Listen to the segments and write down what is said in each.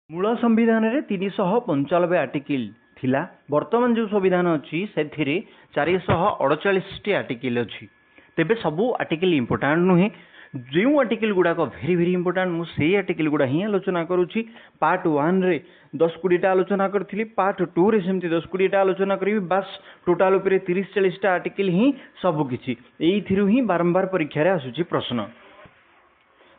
मूल संविधान रे 395 आर्टिकल थिला। वर्तमान जो संविधान अच्छी से 448 आर्टिकल अच्छी। तेबे सबू आर्टिकल इंपोर्टाट नुहे। जो आर्टिकल गुड़ाक भेरी भेरी इंपोर्टाट मुझे आर्टिकल गुड़ा ही आलोचना करुच्ची। पार्ट 1 रे 10-20 आलोचना करी, पार्ट 2 रे सेमती 10-20 आलोचना करी। बास टोटाल 30-40 आर्टिकल ही सबकि ही बारंबार परीक्षा आसूची प्रश्न।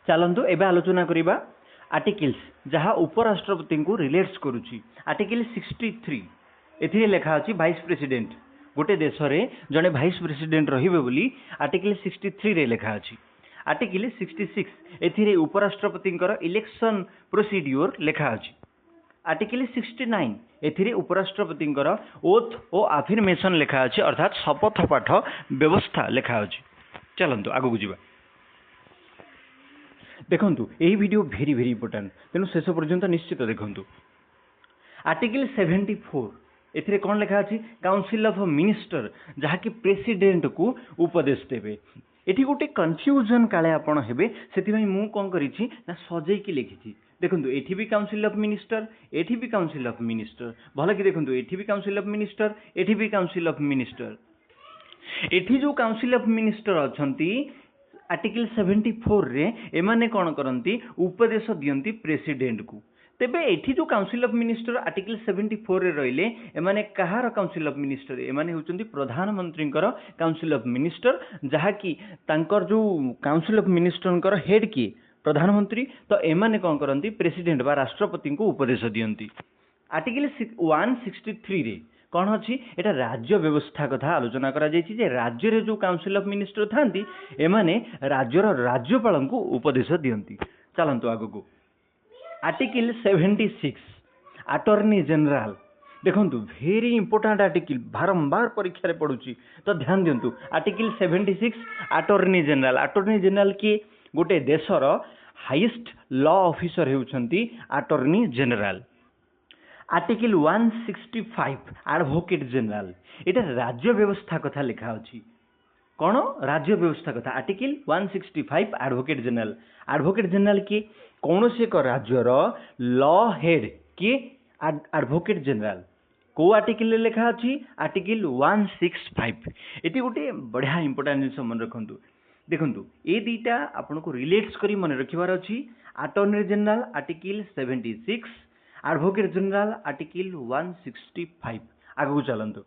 चलतु एबे आलोचना करिबा आर्टिकल्स जहाँ उपराष्ट्रपति को रिलेट्स करुच्ची। आर्टिकल 63 एथिरे लेखा अछि वाइस प्रेसिडेंट, गोटे देश रे जड़े वाइस प्रेसिडेंट रहिबे बोली आर्टिकल 63 रे लेखा अछि। आर्टिकल 66 एथिरे उपराष्ट्रपति इलेक्शन प्रोसीड्योर लेखा अछि। आर्टिकल 69 एथिरे उपराष्ट्रपति ओथ और आफर्मेशन लेखा अछि, अर्थात शपथ पाठ व्यवस्था लेखा अछि। चलंतु आगु को जिबा। देखंतु यही वीडियो भेरी भेरी इंपोर्टेंट, तेणु शेष पर्यंत निश्चित देखंतु। आर्टिकल 74 एथिरे कौन लेखा अछि? काउंसिल ऑफ मिनिस्टर जहाँकि प्रेसिडेंट को उपदेश देवे। एठी गोटे कन्फ्यूजन काले आपण हेबे, सेति मु कौन करिछि ना सजै की लिखिछि। देखंतु एठी भी काउंसिल ऑफ मिनिस्टर, एठी भी काउंसिल ऑफ मिनिस्टर। भल कि देखंतु एठी भी काउंसिल ऑफ मिनिस्टर, एठी भी काउंसिल ऑफ मिनिस्टर। एठी जो काउंसिल ऑफ मिनिस्टर अछंती आर्टिकल 74 रे एमाने कौन करती उपदेश दियंती प्रेसिडेंट को। तेबे एठी जो काउंसिल ऑफ मिनिस्टर आर्टिकल 74 रे रहिले एमाने कहार काउंसिल ऑफ मिनिस्टर? एमाने होचंती प्रधानमंत्री काउंसिल ऑफ मिनिस्टर, जहा कि तांकर जो काउंसिल ऑफ मिनिस्टर हेड किए प्रधानमंत्री, तो एमाने कौन करती प्रेसिडेंट बा राष्ट्रपति को उपदेश दियंती। आर्टिकल 163 रे कौन अच्छी? एटा राज्य व्यवस्था कथा आलोचना करा जायछि जे राज्य रे जो काउंसिल ऑफ मिनिस्टर थांती एमाने राज्यर राज्यपाल को उपदेश दियंती। चलंतु आगु को। Article 76 attorney general. देखंतु भेरी इंपोर्टेंट आर्टिकल, बारंबार परीक्षा रे पड़ुची, तो ध्यान दियंतु। Article 76 attorney general. Attorney general के गोटे देशर हाईएस्ट लॉ ऑफिसर हेउछंती attorney general. Article 165 advocate general. एटा राज्य व्यवस्था कथा लिखा अछि। कौन? राज्य व्यवस्था कथा। Article 165 advocate general. Advocate general के कौन से राज्यर लॉ हेड के एडवोकेट जनरल। को आर्टिकल लिखा अछि? आर्टिकल 165। एटी गोटे बढ़िया इंपोर्टेंट जिनस मन रखंतु। देखंतु ए दीटा आपन को रिलेट्स करी मन रखिबार अछि। Attorney general article 76, advocate general article 165। आगु चलंतु।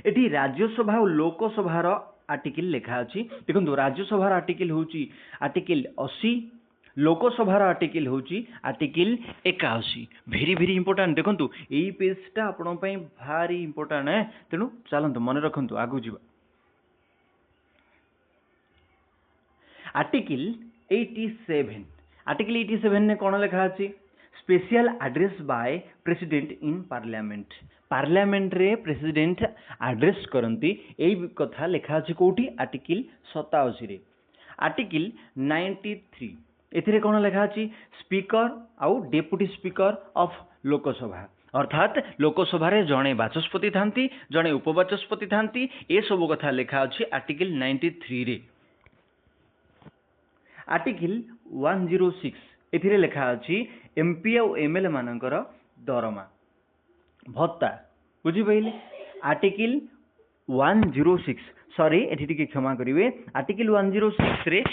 एटी राज्यसभा और लोकसभा आर्टिकल लेखा अछि। देखंतु राज्यसभा आर्टिकल होची आर्टिकल 80, लोकसभा आर्टिकल होची आर्टिकल 81। भेरी भेरी इंपोर्टेंट। देखंतु एई पेजटा आपन पई भारी इंपोर्टेंट है, तेनु चलंतु मन रखंतु आगु जिबा। आर्टिकल 87। आर्टिकल 87 ने कौन लेखा अछि? Special address by president in parliament. Parliament रे प्रेसिडेंट एड्रेस करंती, एई कथा लेखा अछि कोठी? आर्टिकल 87 रे। आर्टिकल 93 एथिरे कौन लेखा अछि? स्पीकर आउ डेप्यूटी स्पीकर ऑफ लोकसभा, अर्थात लोकसभा रे जणे बाचस्पति थांती, जणे उपबाचस्पति थांती। ए सब कथा लेखा अछि आर्टिकल 93 रे। आर्टिकल 106 एथिरे लेखा अछि एमपी और एमएलए मानकर दरमा भत्ता। बुझी पाइले? आर्टिकल 106 सॉरी एठी टिके क्षमा करिवे। आर्टिकल 106 रे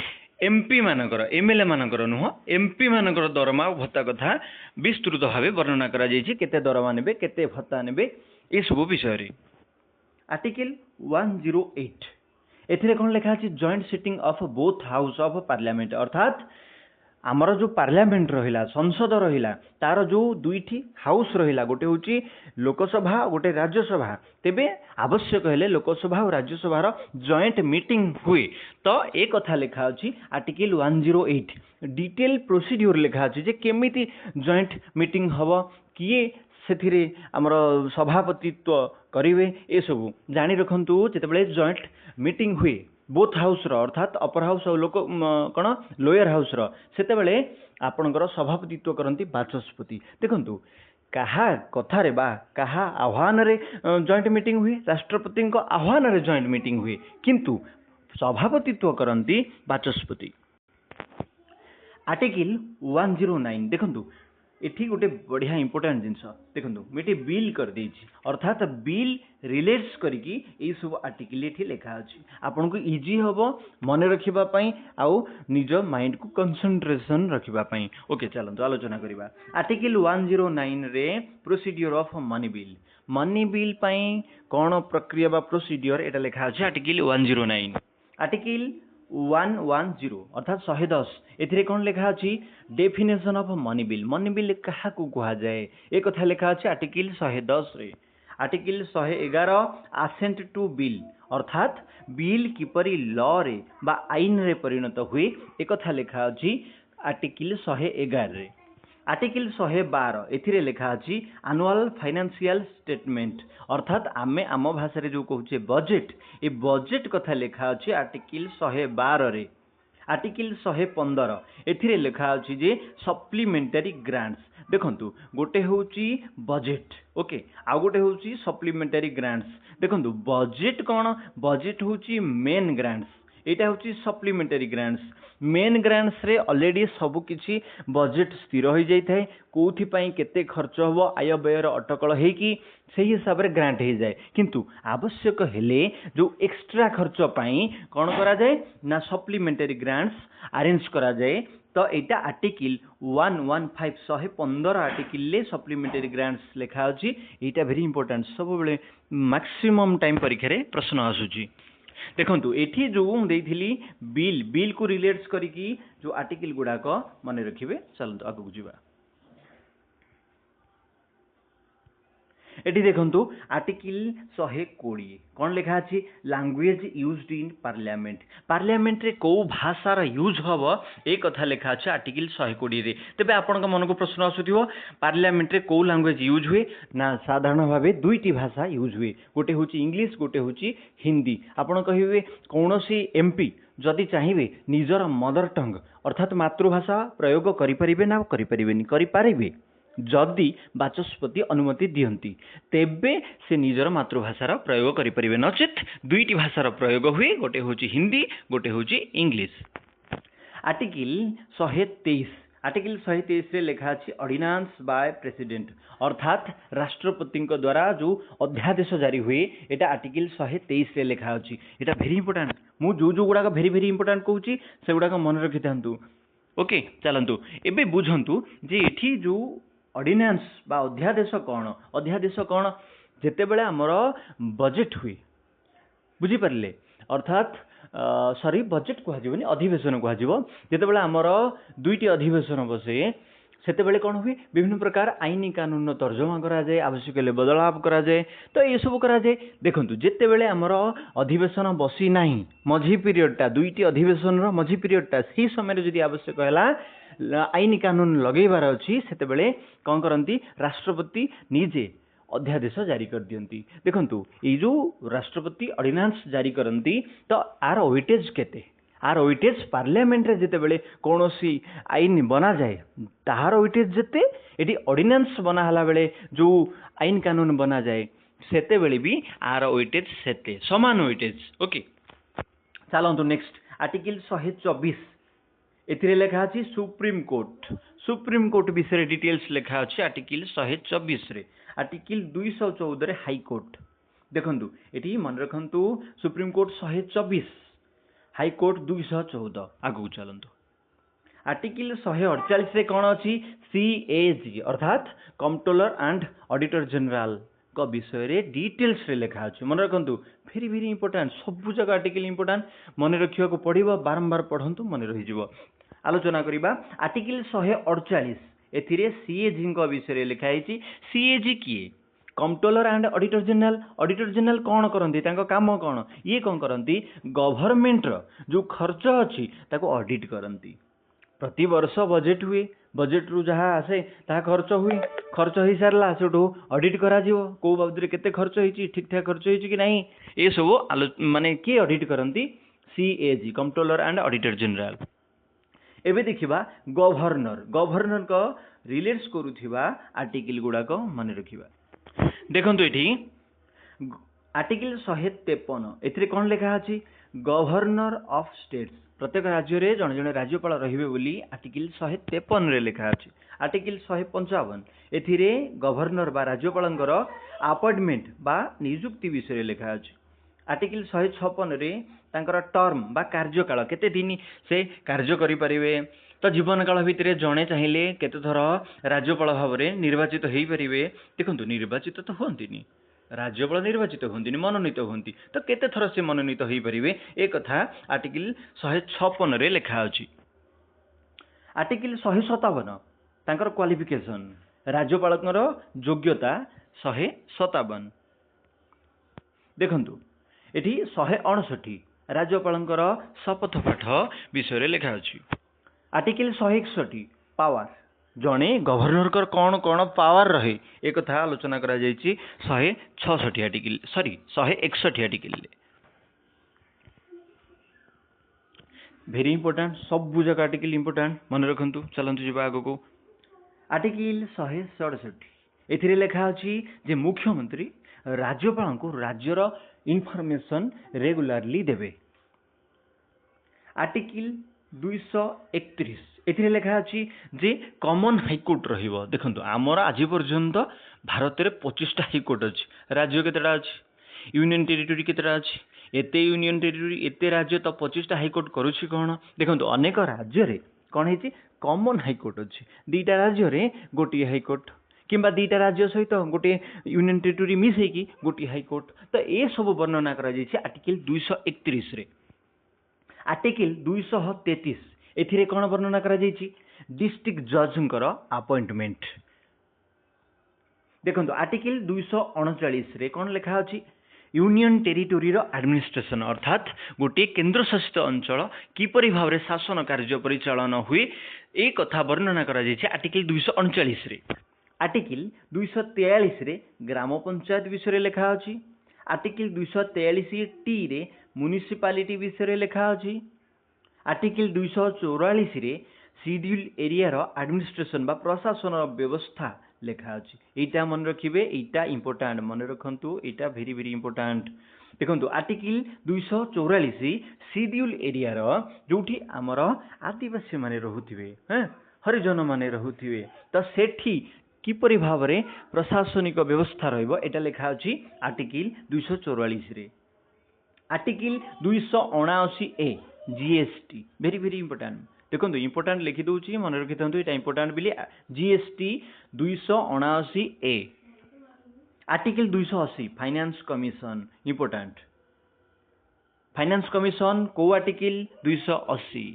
एमपी मानकर, एमएलए मानकर नुह, एमपी मानकर दरमा और भत्ता कथा विस्तृत भावे वर्णना करा जायछि। केते दरमा नेबे, केते भत्ता नेबे, ए सब विषय रे। आर्टिकल 108 एथिरे कोन लेखा अछि? Joint sitting of both house of parliament, अर्थात आमर जो पार्लियामेंट रहिला, संसद रहिला, तार जो दुईटी हाउस रहिला, गोटे होची लोकसभा, गोटे राज्यसभा। तेबे आवश्यक हेले लोकसभा और राज्यसभा जॉइंट मीटिंग हुए, तो एक कथा लेखा अछि आर्टिकल 108। डिटेल प्रोसीड्योर लेखा अछि जे केमिति जॉइंट मीटिंग हबो, किए सेथिरे हमर सभापतित्व करिवे, ए सब जानि रखंतु। जेतेबेले जॉइंट मीटिंग हुए बोथ हाउस रो, अर्थात अपर हाउस और लोक कौन लोअर हाउस रो, सेतेबेले आपणकर सभापतित्व करंती बाचस्पति। देखंतु कहा कथा रे बा कहा आह्वान रे जॉइंट मीटिंग हुए, राष्ट्रपति को आह्वान रे जॉइंट मीटिंग हुए, किंतु सभापतित्व करंती बाचस्पति। आर्टिकल 109 देखंतु एठी गोटे बढ़िया इंपोर्टेंट जिनस देखो मुझे बिल कर देछि अर्थात बिल रिलेट्स करिकी ए सब आर्टिकल एठी लिखा अछि आपन को इजी हबो मन रखिबा पई आउ निज माइंड को कंसंट्रेशन रखिबा पई ओके चलंतु आलोचना करिबा आर्टिकल 109 रे प्रोसीड्यूर ऑफ मनी बिल पई कोन प्रक्रिया बा प्रोसीड्यूर एटा लिखा अछि आर्टिकल 109 आर्टिकल 110 अर्थात 110 एथिरे कोन लिखा अछि डेफिनेशन ऑफ मनी बिल कहा को कहा जाए एक कथा लिखा अछि आर्टिकल 110 रे आर्टिकल 111 असेंट टू बिल अर्थात बिल किपरि लॉ रे बा आईन रे परिणत हुए एक कथा लिखा अछि आर्टिकल 111 रे आर्टिकल 112 एथिरे लिखा अछि एनुअल फाइनेंशियल स्टेटमेंट अर्थात आमे आम भाषा रे जो कहूचे बजेट ए बजेट कथा लिखा अछि आर्टिकल 112 रे आर्टिकल 115 एथिरे लिखा अछि जे सप्लीमेंटरी ग्रांट्स देखंतु गोटे होउची बजेट ओके आ गोटे होउची सप्लीमेंटरी ग्रांट्स देखंतु बजेट कोन बजेट होउची मेन ग्रांट्स एटा होउची सप्लीमेंटरी ग्रांट्स मेन ग्रांट्स रे ऑलरेडी सब किछि बजेट स्थिर हो जाई थाए कोथि पई केते खर्च होबो आय व्यय रो अटकल हे कि सही हिसाब रे ग्रांट हे जाए किंतु आवश्यक हेले जो एक्स्ट्रा खर्च पई कोन करा जाए ना सप्लीमेंटरी ग्रांट्स अरेंज करा जाए तो एटा आर्टिकल 115 115 आर्टिकल ले सप्लीमेंटरी ग्रांट्स लिखा अछि एटा वेरी इंपोर्टेंट सब बेले मैक्सिमम टाइम परीक्षा रे प्रश्न आसुची देखंतु एठी जो देइथिली बिल को रिलेट्स करिकी जो आर्टिकल गुडाक मन रखिबे चलंतु आगु जिबा एटी देखंतु आर्टिकल 120 कोन लिखा अछि लैंग्वेज यूज्ड इन पार्लियामेंट रे को भाषार यूज हबो ए कथा लिखा अछि आर्टिकल 120 रे तबे आपन मन को प्रश्न आसुथिबो पार्लियामेंट रे को लैंग्वेज यूज हुए ना साधारण भाबे दुईटी भाषा यूज हुए गोटे होची इंग्लिश गोटे होची हिंदी आपन कहिबे कोनोसी एमपी जदि चाहिए निजर मदर टंग अर्थात मातृभाषा प्रयोग करि परिबे ना करि परिबेनी करि पारिबे जदि बाचस्पति अनुमति दियंती तेबे से निजर मातृभाषार प्रयोग करि परिबे नचेत दुईटी भाषार प्रयोग हुए गोटे होची हिंदी गोटे होची इंग्लिश आर्टिकल 123 रे लिखा अछि ऑर्डिनेंस बाय प्रेसिडेंट अर्थात राष्ट्रपति द्वारा जो अध्यादेश जारी हुए एटा आर्टिकल 123 रे लिखा अछि एटा वेरी इंपोर्टेंट मु जो गुडा वेरी वेरी इंपोर्टेंट कहूची से गुडा मन रखि थांतु ओके चलंतु एबे बुझंतु जे एठी जो ऑर्डिनेंस बा अध्यादेश कौन जेते बेले हमर बजेट हुए बुझी परले अर्थात सॉरी बजेट कह जीवनी अधिवेशन कह जीव जेते बेले हमर दुईटी अधिवेशन बसे सेते बेले कौन हुए विभिन्न प्रकार आईनी कानून तर्जमा करा जाए आवश्यक ले बदलाव करा जाए तो ये सब करा जाए देखंतु जेते बेले हमर अधिवेशन बसी नाही मझी पीरियडटा दुईटी अधिवेशन रो मझी पीरियडटा सी समय जदी आवश्यक हैला आईनी कानून लगेबार अछि सेते बेले कोन करंती राष्ट्रपति निजे अध्यादेश जारी कर दियंती देखंतु ए जो राष्ट्रपति ऑर्डिनेंस जारी करंती तो आर वेटेज केते आर वेटेज पार्लियामेंट रे जेते बेले कोनोसी आईन बना जाए ताहार वेटेज जेते एटी ऑर्डिनेंस बना हला बेले जो आईन कानून बना जाए सेते बेले भी आर वेटेज सेते समान वेटेज ओके चलंतु नेक्स्ट आर्टिकल 124 एथिरे लेखा अछि सुप्रीम कोर्ट विषय डिटेल्स लेखा अछि आर्टिकल 124 रे आर्टिकल 214 रे हाई कोर्ट देखंतु एठी मन रखंतु सुप्रीम कोर्ट 124 हाई कोर्ट 214 आगु चलंतु आर्टिकल 148 रे कोन अछि सीएजी अर्थात कंट्रोलर एंड ऑडिटर जनरल को विषय रे डिटेल्स रे लेखा अछि मन रखंतु वेरी वेरी इंपोर्टेंट सब जगह आर्टिकल इंपोर्टेंट मन रखिया को पढिबो बारंबार पढंतु मन रहि जिवो आलोचना करिबा आर्टिकल 148 एथिरे सीएजी को विषय रे लिखा आइछि सीएजी किए कंट्रोलर एंड ऑडिटर जनरल कौन करंती तांको काम कौन ये कौन करंती गवर्नमेंट रो जो खर्च अछि ताको ऑडिट करंती प्रति वर्ष बजेट हुए बजेट रु जहाँ आसे ता खर्च हो सारा सेठू ऑडिट करा जिवो को बाबद केते खर्च होईची ठीक ठाक खर्च होईची कि नहीं ए सब माने के ऑडिट करंती CAG controller and auditor general एबे देखिबा गवर्नर को रिलेट्स करूथिबा आर्टिकल गुडा को मन रखिबा देखंतु एठी आर्टिकल 153 एथिरे कोन लेखा अछि गवर्नर ऑफ स्टेट्स प्रत्येक राज्य रे जड़े जड़े राज्यपाल रहिबे बोली आर्टिकल 153 रे लिखा अछि। आर्टिकल 155 एथिरे गवर्नर बा राज्यपालंकर अपॉइंटमेंट बा नियुक्ति विषय लिखा अछि। आर्टिकल 156 रे तांकर टर्म बा कार्यकाल केते दिन से कार्य करि परिबे, तो जीवन काल भितर जड़े चाहिए केते थर राज्यपाल भाव में निर्वाचित हो पारे। देखो निर्वाचित तो हमें राज्यपाल निर्वाचित हमें मनोनीत होती, तो केते थर से मनोनीत हो पारे एक कथा आर्टिकल 156 रे लिखा अछि। आर्टिकल 157 तांकर क्वालिफिकेशन राज्यपाल योग्यता 157। देखंतु एठी 159 राज्यपाल शपथ पाठ विषय लिखा अछि। आर्टिकल 161 पावर जड़े गवर्नर कर कौन कौन पावर रहे एक कथा आलोचना करा जायछि 166 आर्टिकल 161 आर्टिकल। वेरी इंपोर्टेंट सब जगह आर्टिकल इंपोर्टेंट मन रखंतु। चलंतु जिबा आगो को। आर्टिकल 167 एथिरे लिखा अछि जे मुख्यमंत्री राज्यपाल को राज्यर इनफॉरमेशन रेगुलरली देबे। आर्टिकल 231 एथिरे लिखा अछि जे कॉमन हाईकोर्ट रहिबो। देखंतु हमर आज पर्यंत भारत रे 25टा हाईकोर्ट अछि। राज्य केतेटा अछि, यूनियन टेरिटरी केतेटा अछि, एते यूनियन टेरिटरी एते राज्य तो 25टा हाईकोर्ट करूछि कोन। देखंतु अनेक राज्य रे कोन हेछि कॉमन हाईकोर्ट अछि। दीटा राज्य रे गोटी हाईकोर्ट किंबा दीटा राज्य सहित गोटे यूनियन टेरिटरी मिसै कि गोटी हाईकोर्ट, तो ए सब वर्णना करा जायछि आर्टिकल 231 रे। आर्टिकल 233 एथिरे कौन वर्णना करा जायछि डिस्ट्रिक्ट जजंकर अपॉइंटमेंट। देखंतु आर्टिकल 239 रे कौन लिखा अछि यूनियन टेरिटोरी रो एडमिनिस्ट्रेशन अर्थात गोटे केंद्र शासित अंचल किपरि भाव रे शासन कार्य परिचालन हुए ए कथा वर्णना करा जायछि आर्टिकल 239 रे। आर्टिकल 243 रे ग्राम पंचायत विषय लिखा अछि। आर्टिकल 243 टी रे म्युनिसिपालिटी विषय लिखा अछि। आर्टिकल 244 रे शेड्यूल एरिया रो एडमिनिस्ट्रेशन बा प्रशासन व्यवस्था लिखा अछि। एटा मन रखिबे, एटा इंपोर्टेंट मन रखंतु, एटा वेरी वेरी इंपोर्टेंट। देखंतु आर्टिकल 244 शेड्यूल एरिया रो जोठी हमर आदिवासी माने रहुथिबे, हरिजन माने रहुथिबे, तो सेठी किपरि भाव रे प्रशासनिक व्यवस्था रहइबो एटा लिखा अछि आर्टिकल 244 रे। Article 279 A GST very very important. देखो इंपोर्टेंट लिखि दूची मन रखि था ये इंपोर्टेंट बोली GST 279 A. Article 280 finance commission important. Finance commission को article 280।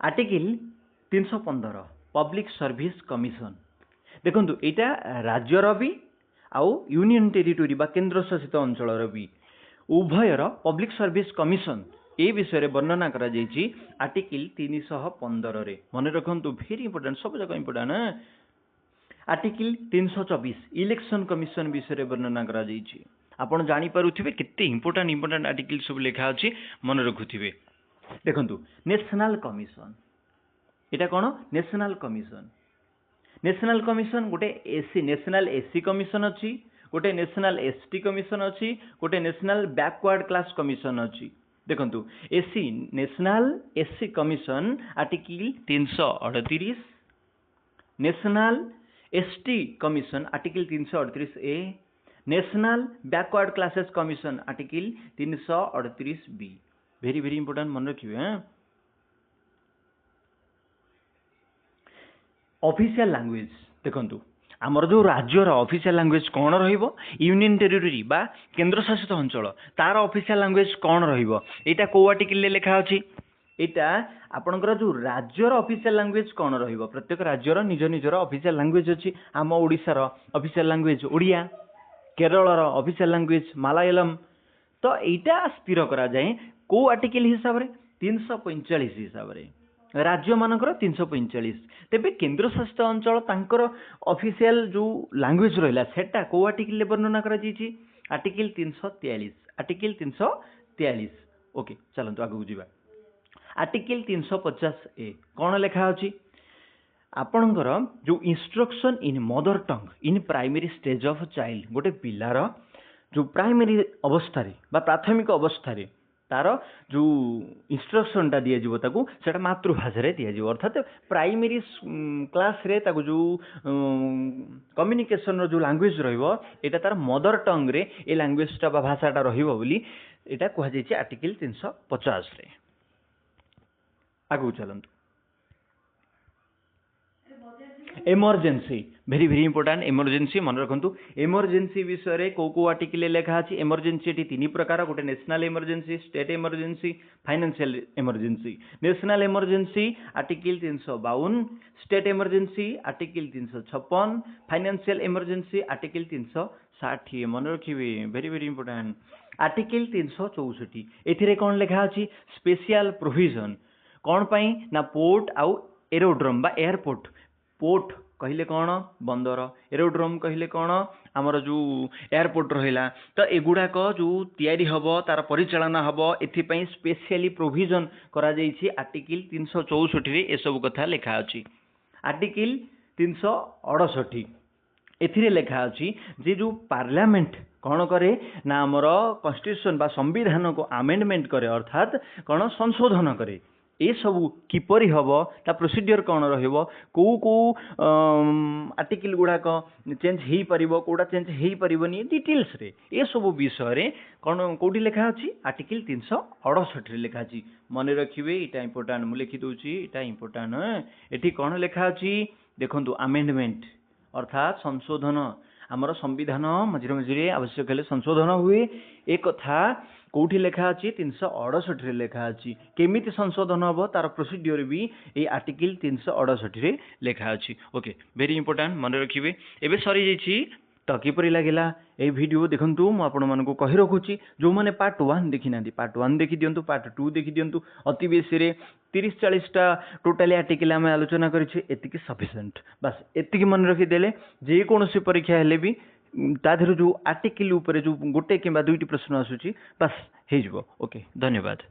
Article 315 public service commission. देखो यहाँ राज्यर भी आउ यूनियन टेरिटोरी बा केंद्र शासित अंचल भी उभयर पब्लिक सर्विस कमिशन ए विषय वर्णना करा जायछि आर्टिकल 315 रे। मन रखंतु वेरी इंपोर्टेंट सब जगह इंपोर्टेंट। आर्टिकल 324 इलेक्शन कमिशन विषय वर्णना करा जायछि। आपण जानि पारुथिबे केते इंपोर्टेंट इंपोर्टेंट आर्टिकल सब लिखा अछि मन रखुथिबे। देखंतु नेशनल कमिशन एटा कोन नेशनल कमिशन। नेशनल कमिशन गोटे एससी नेशनल एससी कमिशन अछि, गोटे नेशनल एसटी कमिशन अछि, गोटे नेशनल बैकवर्ड क्लास कमिशन अछि। देखंतु SC national SC commission article 338, national ST commission article 338 A, national backward classes commission article 338 B. Very very important मन रखिबे। Official language देखंतु आमर जो राज्यर ऑफिशियल लैंग्वेज कौन रहिबो यूनियन टेरिटरी बा केंद्र शासित अंचल तार ऑफिशियल लैंग्वेज कौन रहिबो एटा को आर्टिकल ले लिखा अछि। एटा आपनकर जो राज्यर ऑफिशियल लैंग्वेज कौन रहिबो प्रत्येक राज्यर निज निजर ऑफिशियल लैंग्वेज अछि। आम ओडिसा रो ऑफिशियल लैंग्वेज ओडिया, केरल रो ऑफिशियल लैंग्वेज मलयालम। तो एटा स्थिर करा जाए को आर्टिकल हिसाब रे 345 हिसाब रे राज्य मानकर 345। तेबे केंद्र शासित अंचल तांकर ऑफिशियल जो लैंग्वेज रहिला सेटा को आर्टिकल ले वर्णना करा जायछि आर्टिकल 343। आर्टिकल 343 ओके चलंतु आगु जिबा। आर्टिकल 350 ए कोन लेखा अछि आपनकर जो instruction in mother tongue in primary stage of child गोटे पिलार जो प्राइमरी अवस्था रे बा प्राथमिक अवस्था रे तार जो इंस्ट्रक्शनटा दिज्व ताकू सेटा मातृभाषा दिज्व अर्थात प्राइमरी क्लास रे ताकू जो कम्युनिकेशन जो लैंग्वेज रहिबो एटा तार मदर टंग रे ए लैंग्वेजटा बा भाषाटा रहिबो बोली एटा कहा जायछि आर्टिकल 350 रे। आगु चलंतु एमरजेंसी भेरी भेरी इंपोर्टेंट एमरजेंसी मन रखंतु एमरजेंसी विषय रे को आर्टिकल लेखा अछि एमरजेंसी टी तीन प्रकार गोटे national emergency state emergency financial emergency national emergency article 352 state emergency article 356 financial emergency article 360 मन रखिबे भेरी भेरी इंपोर्टेंट आर्टिकल 364 एथिरे कोन लेखा अछि स्पेशल प्रोविजन कोन पई ना पोर्ट आउ एरोड्रोम बा एयरपोर्ट पोर्ट कहले कौन बंदर एरोड्रोम कहले कौन आमर जो एयरपोर्ट रहिला तो एगुड़ाक जो तैयारी हबो तार परिचालना हबो एथिपई स्पेशली प्रोविजन करा जायछि आर्टिकल 364 रे ए सब कथा लेखा अछि। आर्टिकल 368 एथिरे लेखा अछि जे जो पार्लियामेंट कौन करे ना आमर कॉन्स्टिट्यूशन बा संविधान को अमेंडमेंट करे अर्थात कौन संशोधन करे ए सबू किपरि हबो ता प्रोसीजर कौन रहिबो को आर्टिकल गुड़ाक चेंज हेई परिबो कोडा चेंज हेई परिबोनी डिटेल्स रे ए सबू विषय रे कौन कोडी लेखा अछि आर्टिकल 368 रे लेखा अछि मने रखिबे इटा इंपोर्टेंट मु लिखि दोछि इटा इंपोर्टेंट एठी कौन लेखा अछि देखंतु अमेंडमेंट अर्थात संशोधन आमर संविधान मझिरे मझिरे आवश्यक हेले संशोधन हुए एक कथा कोठी लेखा अछि 368 रे लेखा अछि केमिति संशोधन हबो तार प्रोसीजर भी ए आर्टिकल 368 रे लेखा अछि। ओके वेरी इंपोर्टेंट मन रखिबे एबे सरी जाइछि तो किपरि लागिला ए वीडियो देखंतु मु आपण मानको कहि रखुछि जो माने पार्ट 1 देखि नांदी पार्ट 1 देखि दियंतु पार्ट 2 देखि दियंतु अति बेसी रे 30-40 टा टोटली आर्टिकल हम आलोचना करिछि एतिकी सफिशिएंट बस एतिकी मन रखि देले जे कोनोसी परीक्षा हेले भी ताधर जो आर्टिकल ऊपर जो गोटे किंबा दुईटी प्रश्न आसुची बस हे जिवो। ओके धन्यवाद।